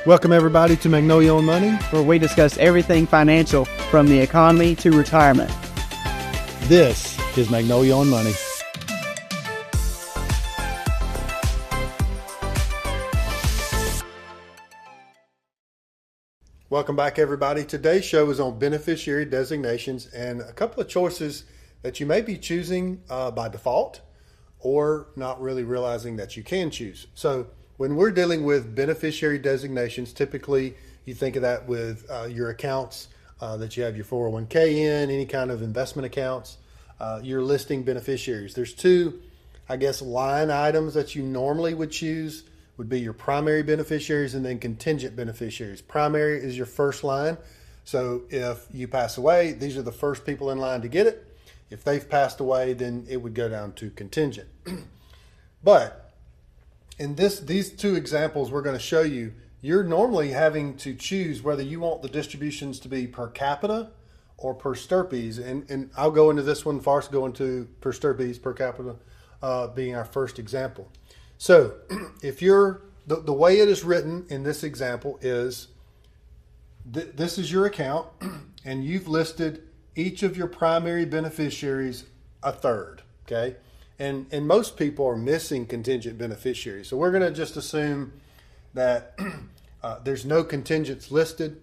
Welcome everybody to Magnolia on Money, where we discuss everything financial from the economy to retirement. This is Magnolia on Money. Welcome back everybody. Today's show is on beneficiary designations and a couple of choices that you may be choosing by default or not really realizing that you can choose. So when we're dealing with beneficiary designations, typically you think of that with your accounts that you have your 401k in, any kind of investment accounts, you're listing beneficiaries. There's two, line items that you normally would choose would be your primary beneficiaries and then contingent beneficiaries. Primary is your first line. So if you pass away, these are the first people in line to get it. If they've passed away, then it would go down to contingent. But in these two examples we're going to show you, you're normally having to choose whether you want the distributions to be per capita or per stirpes. And I'll go into this one, Forrest go into per stirpes, per capita being our first example. So if you're, the way it is written in this example is, this is your account and you've listed each of your primary beneficiaries a third, okay? And most people are missing contingent beneficiaries. So we're gonna just assume that there's no contingents listed,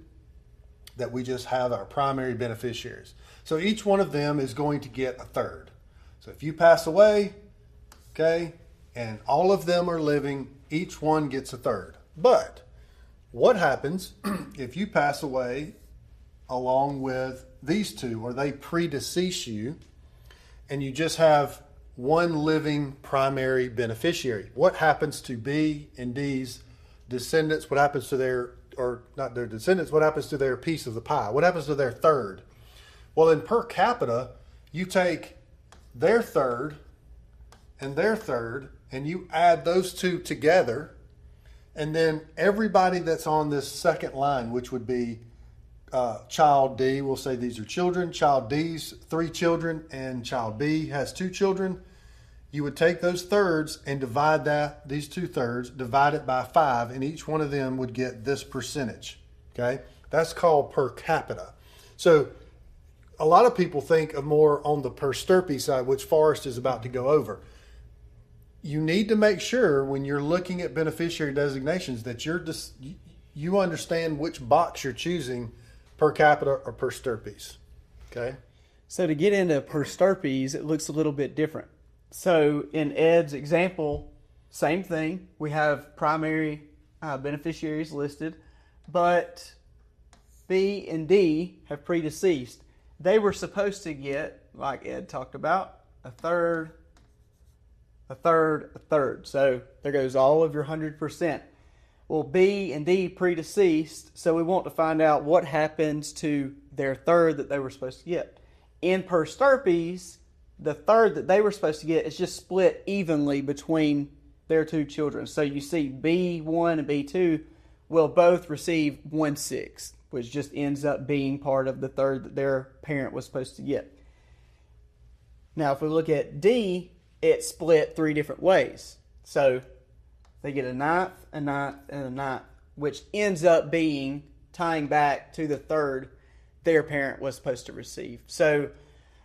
that we just have our primary beneficiaries. So each one of them is going to get a third. So if you pass away, okay, and all of them are living, each one gets a third. But what happens if you pass away along with these two, or they predecease you, and you just have one living primary beneficiary? What happens to B and D's descendants? What happens to their, or not their descendants, what happens to their piece of the pie? What happens to their third? Well, in per capita, you take their third and their third, and you add those two together, and then everybody that's on this second line, which would be child D, we'll say these are children, child D's 3 children, and child B has 2 children, you would take those thirds and divide these 2 thirds, divide it by 5, and each one of them would get this percentage, okay? That's called per capita. So a lot of people think of more on the per stirpe side, which Forrest is about to go over. You need to make sure when you're looking at beneficiary designations that you understand which box you're choosing, per capita or per stirpes. Okay. So to get into per stirpes, it looks a little bit different. So in Ed's example, same thing. We have primary beneficiaries listed, but B and D have predeceased. They were supposed to get, like Ed talked about, a third, a third, a third. So there goes all of your 100%. Well, B and D predeceased, so we want to find out what happens to their third that they were supposed to get. In per stirpes, the third that they were supposed to get is just split evenly between their 2 children. So you see B1 and B2 will both receive 1/6, which just ends up being part of the third that their parent was supposed to get. Now, if we look at D, it's split 3 different ways. So they get a ninth, a ninth, and a ninth, which ends up being tying back to the third their parent was supposed to receive. So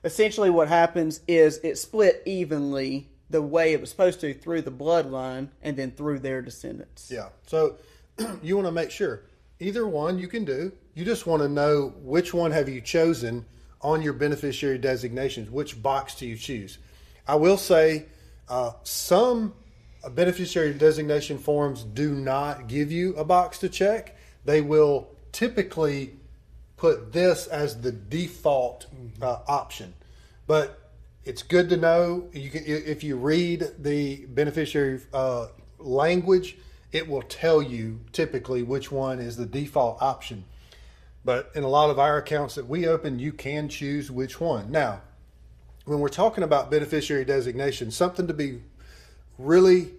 essentially what happens is it split evenly the way it was supposed to through the bloodline and then through their descendants. Yeah. So you want to make sure either one you can do. You just want to know which one have you chosen on your beneficiary designations. Which box do you choose? I will say some beneficiary designation forms do not give you a box to check. They will typically put this as the default option, but it's good to know. You can, if you read the beneficiary language, it will tell you typically which one is the default option. But in a lot of our accounts that we open, you can choose which one. Now, when we're talking about beneficiary designation, something to be really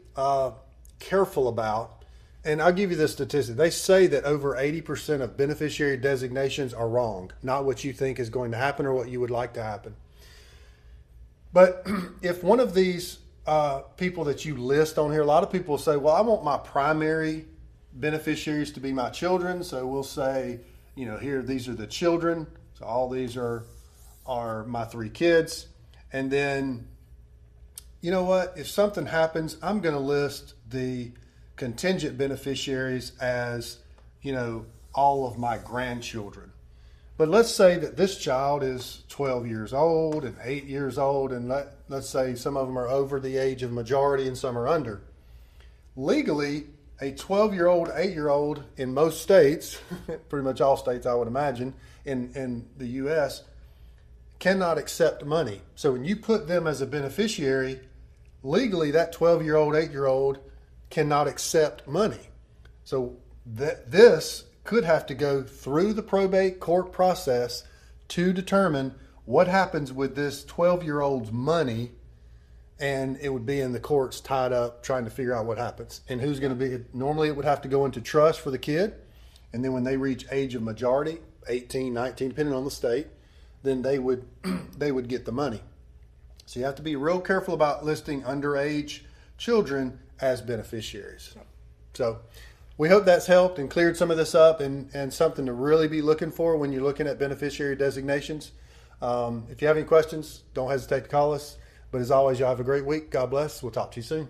careful about, and I'll give you this statistic. They say that over 80% of beneficiary designations are wrong, not what you think is going to happen or what you would like to happen. But if one of these people that you list on here, a lot of people say, well, I want my primary beneficiaries to be my children. So we'll say, here, these are the children. So all these are my 3 kids. And then, you know what? If something happens, I'm going to list the contingent beneficiaries as, all of my grandchildren. But let's say that this child is 12 years old and 8 years old, and let's say some of them are over the age of majority and some are under. Legally, a 12-year-old, 8-year-old in most states, pretty much all states I would imagine, in the U.S., cannot accept money. So when you put them as a beneficiary, legally that 12-year-old, 8-year-old cannot accept money. So this could have to go through the probate court process to determine what happens with this 12-year-old's money, and it would be in the courts tied up trying to figure out what happens. And who's going to be, normally it would have to go into trust for the kid, and then when they reach age of majority, 18, 19, depending on the state, then they would get the money. So you have to be real careful about listing underage children as beneficiaries. So we hope that's helped and cleared some of this up and something to really be looking for when you're looking at beneficiary designations. If you have any questions, don't hesitate to call us. But as always, y'all have a great week. God bless. We'll talk to you soon.